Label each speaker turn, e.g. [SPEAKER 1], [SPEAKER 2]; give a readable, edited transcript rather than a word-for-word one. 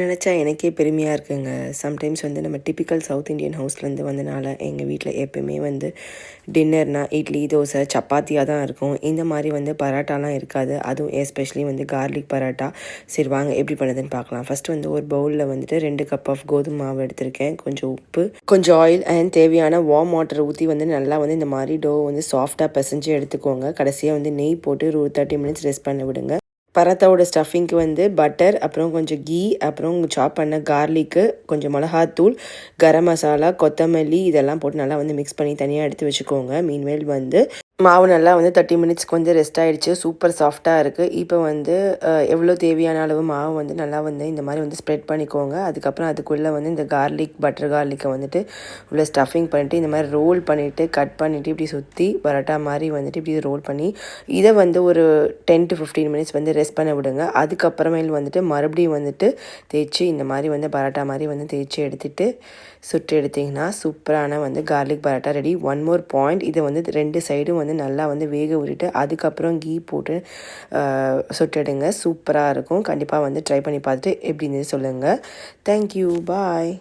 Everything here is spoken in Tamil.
[SPEAKER 1] நினச்சா எனக்கே பெருமையாக இருக்குங்க. சம்டைம்ஸ் வந்து நம்ம டிப்பிக்கல் சவுத் இண்டியன் ஹவுஸ்லேருந்து வந்தனால எங்கள் வீட்டில் எப்போயுமே வந்து டின்னர்னால் இட்லி, தோசை, சப்பாத்தியாக தான் இருக்கும். இந்த மாதிரி வந்து பரோட்டாலாம் இருக்காது. அதுவும் எஸ்பெஷலி வந்து கார்லிக் பரோட்டா. சரி வாங்க எப்படி பண்ணுறதுன்னு பார்க்கலாம். ஃபஸ்ட்டு வந்து ஒரு பவுலில் வந்துட்டு 2 கப் ஆஃப் கோதுமை மாவு எடுத்திருக்கேன். கொஞ்சம் உப்பு, கொஞ்சம் ஆயில் அண்ட் தேவையான வார்ம் வாட்டர் ஊற்றி வந்து நல்லா வந்து இந்த மாதிரி டோ வந்து சாஃப்டாக பிசைஞ்சு எடுத்துக்கோங்க. கடைசியாக வந்து நெய் போட்டு ஒரு 30 மினிட்ஸ் ரெஸ்ட் பண்ண விடுங்க. பரோட்டாவோட ஸ்டஃபிங்க்கு வந்து பட்டர், அப்புறம் கொஞ்சம் கீ, அப்புறம் சாப் பண்ண கார்லிக்கு, கொஞ்சம் மிளகாத்தூள், கரம் மசாலா, கொத்தமல்லி இதெல்லாம் போட்டு நல்லா வந்து மிக்ஸ் பண்ணி தனியாக எடுத்து வச்சுக்கோங்க. மீன்வேல் வந்து மாவு நல்லா வந்து 30 மினிட்ஸ்க்கு வந்து ரெஸ்ட் ஆகிடுச்சு. சூப்பர் சாஃப்டாக இருக்குது. இப்போ வந்து எவ்வளோ தேவையான அளவு மாவு வந்து நல்லா வந்து இந்த மாதிரி வந்து ஸ்ப்ரெட் பண்ணிக்கோங்க. அதுக்கப்புறம் அதுக்குள்ளே வந்து இந்த பட்டர் கார்லிக்கை வந்துட்டு உள்ள ஸ்டஃபிங் பண்ணிவிட்டு இந்த மாதிரி ரோல் பண்ணிவிட்டு கட் பண்ணிவிட்டு இப்படி சுற்றி பரோட்டா மாதிரி வந்துட்டு இப்படி ரோல் பண்ணி இதை வந்து ஒரு 10 to 15 மினிட்ஸ் வந்து ரெஸ்ட் பண்ண விடுங்க. அதுக்கப்புறமேல் வந்துட்டு மறுபடியும் வந்துட்டு தேய்ச்சி இந்த மாதிரி வந்து பரோட்டா மாதிரி வந்து தேய்ச்சி எடுத்துகிட்டு சுட்டு எடுத்திங்கன்னா சூப்பரான வந்து garlic parotta ready. One more point, இதை வந்து 2 சைடும் வந்து நல்லா வந்து வேக விட்டுட்டு அதுக்கப்புறம் கீ போட்டு சுட்டுடுங்க. சூப்பராக இருக்கும். கண்டிப்பாக வந்து ட்ரை பண்ணி பார்த்துட்டு எப்படி இருந்தது சொல்லுங்கள். தேங்க்யூ, பாய்.